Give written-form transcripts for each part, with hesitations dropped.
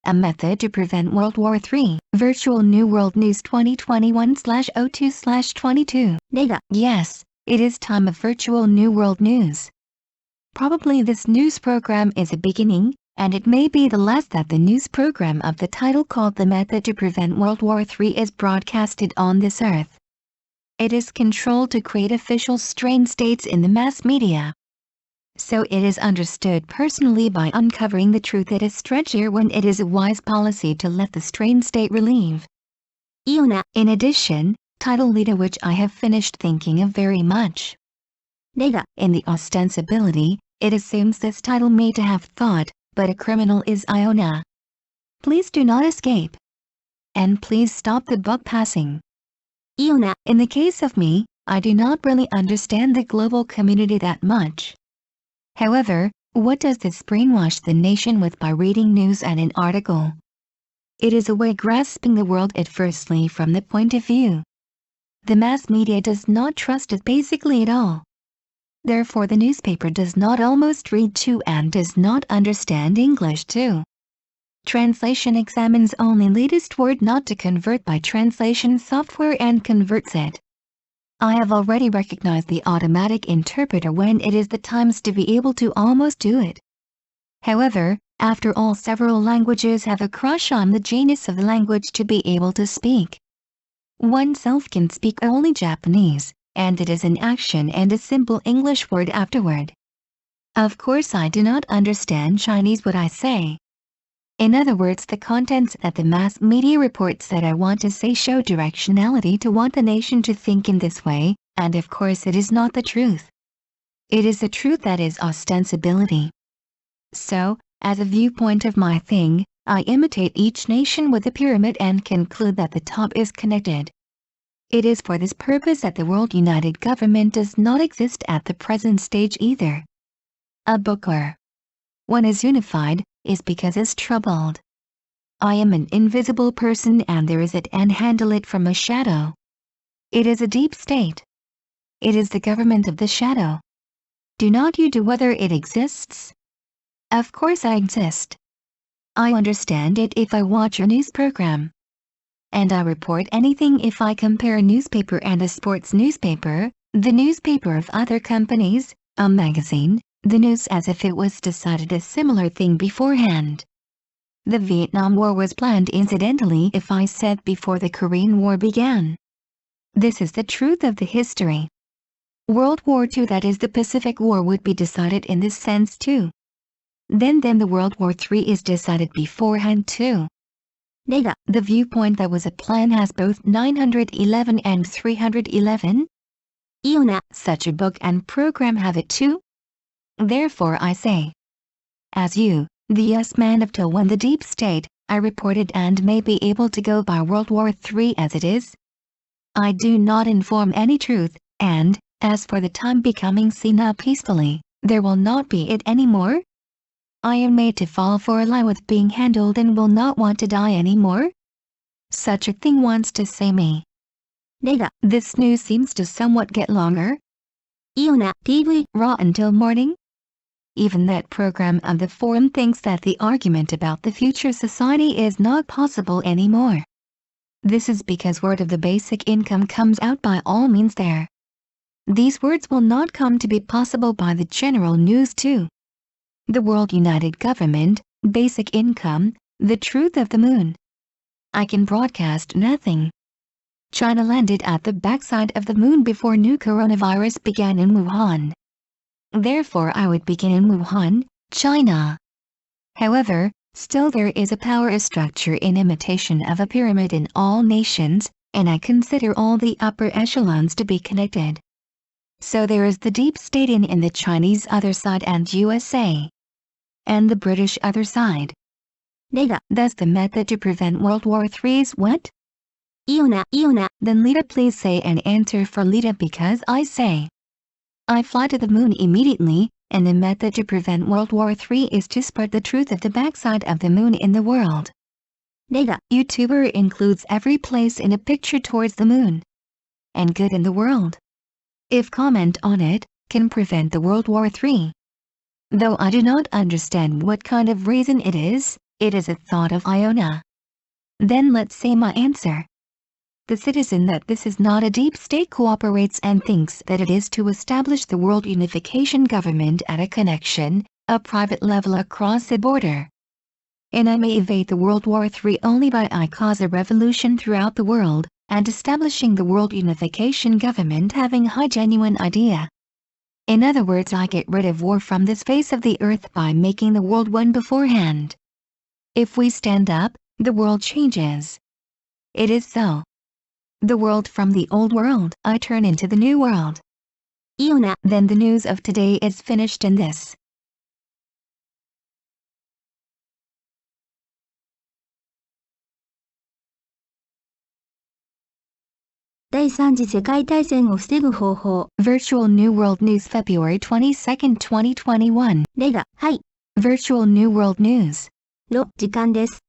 A method to prevent World War III. Virtual New World News 2021/02/22. Data. Yes, it is time of Virtual New World News. Probably this news program is a beginning, and it may be the last that the news program of the title called The Method to Prevent World War III is broadcasted on this earth. It is controlled to create official strain states in the mass media. So it is understood personally by uncovering the truth it is stretchier when it is a wise policy to let the strain state relieve. Iona. In addition, title Lita, which I have finished thinking of very much. Data. In the ostensibility, it assumes this title may to have thought, but a criminal is Iona. Please do not escape. And please stop the buck passing. Iona. In the case of me, I do not really understand the global community that much. However, what does this brainwash the nation with by reading news and an article? It is a way grasping the world adversely from the point of view. The mass media does not trust it basically at all. Therefore the newspaper does not almost read too and does not understand English too. Translation examines only latest word not to convert by translation software and converts it. I have already recognized the automatic interpreter when it is the times to be able to almost do it. However, after all, several languages have a crush on the genius of the language to be able to speak. Oneself can speak only Japanese, and it is an action and a simple English word afterward. Of course I do not understand Chinese what I say. In other words, the contents that the mass media reports that I want to say show directionality to want the nation to think in this way, and of course it is not the truth. It is the truth that is ostensibility. So, as a viewpoint of my thing, I imitate each nation with a pyramid and conclude that the top is connected. It is for this purpose that the World United Government does not exist at the present stage either. A book where one is unified, is because it's troubled. I am an invisible person and there is it and handle it from a shadow. It is a deep state. It is the government of the shadow. Do not you do whether it exists? Of course I exist. I understand it if I watch a news program. And I report anything if I compare a newspaper and a sports newspaper, the newspaper of other companies, a magazine, the news as if it was decided a similar thing beforehand. The Vietnam War was planned incidentally if I said before the Korean War began. This is the truth of the history. World War II, that is the Pacific War, would be decided in this sense too. Then the World War III is decided beforehand too. Data. The viewpoint that was a plan has both 911 and 311. Iona. Such a book and program have it too. Therefore I say, as you, the yes man of till when the deep state, I reported and may be able to go by World War III as it is. I do not inform any truth, and, as for the time becoming seen now peacefully, there will not be it any more. I am made to fall for a lie with being handled and will not want to die any more. Such a thing wants to say me. Data. This news seems to somewhat get longer. Iona. TV raw until morning. Even that program of the forum thinks that the argument about the future society is not possible anymore. This is because word of the basic income comes out by all means there. These words will not come to be possible by the general news too. The World United Government, basic income, the truth of the moon. I can broadcast nothing. China landed at the backside of the moon before new coronavirus began in Wuhan. Therefore I would begin in Wuhan, China. However, still there is a power structure in imitation of a pyramid in all nations, and I consider all the upper echelons to be connected. So there is the deep state in the Chinese other side and USA. And the British other side. Data. Thus the method to prevent World War III is what? Iona. Then Lita, please say and answer for Lita, because I say. I fly to the moon immediately, and the method to prevent World War III is to spread the truth of the backside of the moon in the world. Data. YouTuber includes every place in a picture towards the moon. And good in the world. If comment on it, can prevent the World War III. Though I do not understand what kind of reason it is It is a thought of Iona. Then let's say my answer. The citizen that this is not a deep state cooperates and thinks that it is to establish the world unification government at a connection, a private level across the border. And I may evade the World War III only by I cause a revolution throughout the world, and establishing the world unification government having high genuine idea. In other words, I get rid of war from this face of the earth by making the world one beforehand. If we stand up, the world changes. It is so. The world from the old world I turn into the new world. Iona. Then the news of today is finished in this. 第三次世界大戦を防ぐ方法。Virtual New World News February 22nd, 2021. レイダ、はい。Virtual New World News の時間です。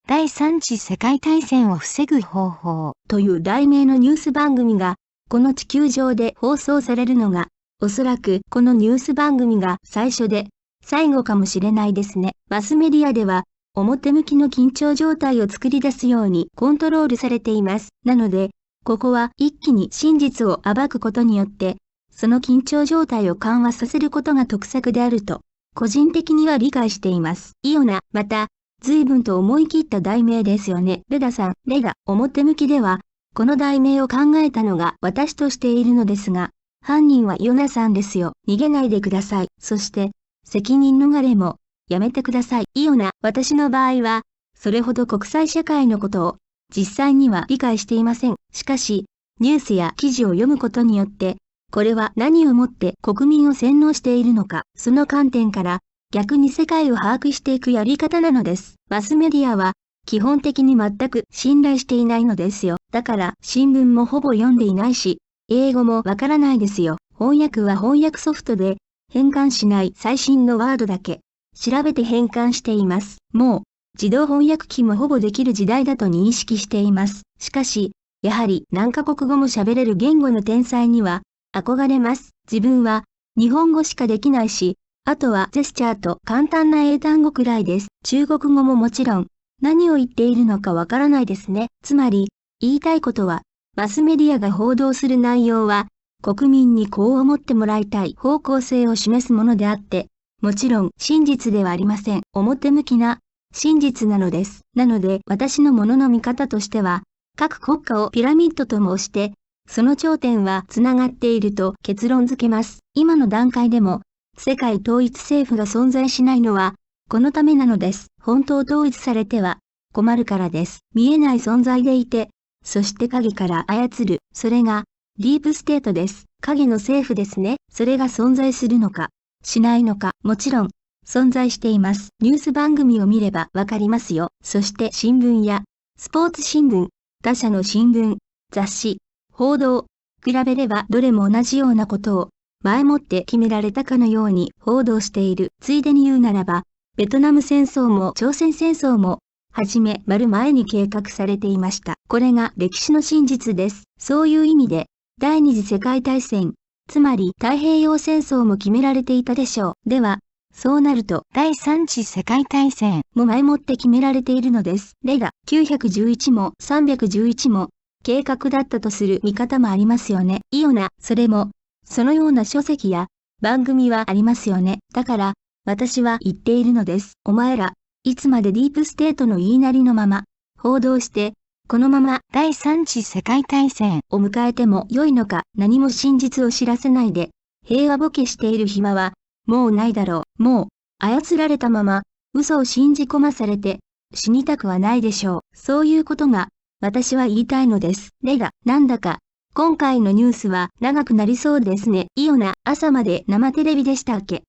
第三次世界大戦を防ぐ方法という題名のニュース番組が、この地球上で放送されるのが、おそらくこのニュース番組が最初で最後かもしれないですね。マスメディアでは、表向きの緊張状態を作り出すようにコントロールされています。なので、ここは一気に真実を暴くことによって、その緊張状態を緩和させることが得策であると、個人的には理解しています。イオナ、また、随分と思い切った題名ですよね。レダさん、レダ、表向きでは、この題名を考えたのが私としているのですが、犯人はイオナさんですよ。逃げないでください。そして、責任逃れも、やめてください。イオナ、私の場合は、それほど国際社会のことを、実際には理解していません。しかし、ニュースや記事を読むことによって、これは何をもって国民を洗脳しているのか、その観点から逆に世界を把握していくやり方なのです。マスメディアは基本的に全く信頼していないのですよ。だから新聞もほぼ読んでいないし、英語もわからないですよ。翻訳は翻訳ソフトで変換しない最新のワードだけ調べて変換しています。もう自動翻訳機もほぼできる時代だと認識しています。しかし、やはり何カ国語も喋れる言語の天才には憧れます。自分は日本語しかできないし、あとはジェスチャーと簡単な英単語くらいです。中国語ももちろん何を言っているのかわからないですね。つまり、言いたいことは、マスメディアが報道する内容は、国民にこう思ってもらいたい方向性を示すものであって、もちろん真実ではありません。表向きな真実なのです。なので私のものの見方としては、各国家をピラミッドと申して、その頂点はつながっていると結論付けます。今の段階でも、世界統一政府が存在しないのは、このためなのです。本当統一されては困るからです。見えない存在でいて、そして影から操る、それがディープステートです。影の政府ですね。それが存在するのか、しないのか、もちろん、存在しています。ニュース番組を見ればわかりますよ。そして新聞や、スポーツ新聞、他社の新聞、雑誌、報道、比べればどれも同じようなことを、前もって決められたかのように報道している。ついでに言うならば、ベトナム戦争も朝鮮戦争も、はじめ前に計画されていました。これが歴史の真実です。そういう意味で、第二次世界大戦、つまり太平洋戦争も決められていたでしょう。では、そうなると、第三次世界大戦も前もって決められているのです。例が911も311も計画だったとする見方もありますよね。イオナ、それも、そのような書籍や番組はありますよね。だから、私は言っているのです。お前ら、いつまでディープステートの言いなりのまま、報道して、このまま第三次世界大戦を迎えても良いのか、何も真実を知らせないで、平和ボケしている暇は、もうないだろう。もう、操られたまま、嘘を信じ込まされて、死にたくはないでしょう。そういうことが、私は言いたいのです。レガ、なんだか、今回のニュースは長くなりそうですね。イオナ、朝まで生テレビでしたっけ？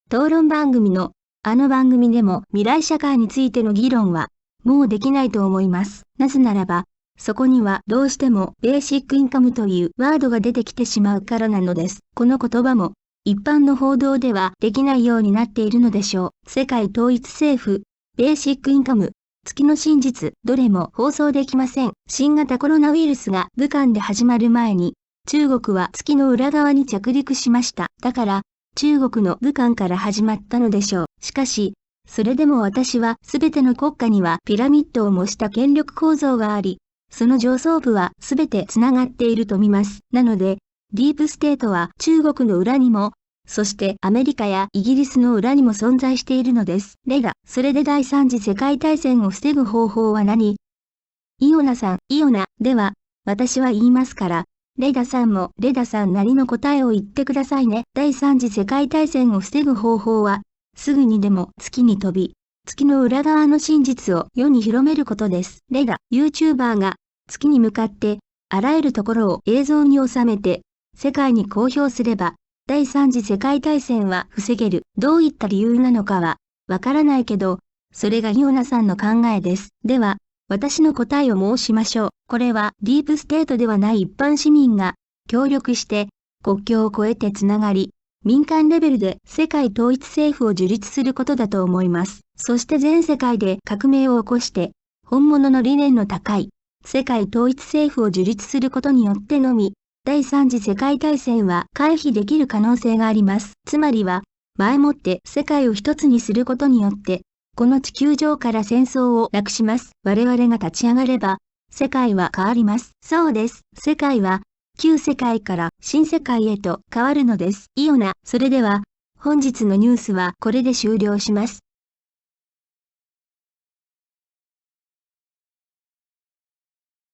討論番組の、あの番組でも未来社会についての議論は、もうできないと思います。なぜならば、そこにはどうしてもベーシックインカムというワードが出てきてしまうからなのです。この言葉も、一般の報道ではできないようになっているのでしょう。世界統一政府、ベーシックインカム、月の真実、どれも放送できません。新型コロナウイルスが武漢で始まる前に、中国は月の裏側に着陸しました。だから、中国の武漢から始まったのでしょう。しかし、それでも私はすべての国家にはピラミッドを模した権力構造があり、その上層部はすべてつながっていると見ます。なので、ディープステートは中国の裏にも、そしてアメリカやイギリスの裏にも存在しているのです。レダ、それで第三次世界大戦を防ぐ方法は何？イオナさん、イオナ、では、私は言いますから、レダさんもレダさんなりの答えを言ってくださいね。第三次世界大戦を防ぐ方法は、すぐにでも月に飛び、月の裏側の真実を世に広めることです。レダ、YouTuber が月に向かって、あらゆるところを映像に収めて、世界に公表すれば、第三次世界大戦は防げる。どういった理由なのかは、わからないけど、それがイオナさんの考えです。では、私の答えを申しましょう。これはディープステートではない一般市民が協力して国境を越えてつながり、民間レベルで世界統一政府を樹立することだと思います。そして全世界で革命を起こして、本物の理念の高い世界統一政府を樹立することによってのみ、第三次世界大戦は回避できる可能性があります。つまりは、前もって世界を一つにすることによって、この地球上から戦争をなくします。我々が立ち上がれば、世界は変わります。そうです。世界は、旧世界から新世界へと変わるのです。イオナ、それでは、本日のニュースはこれで終了します。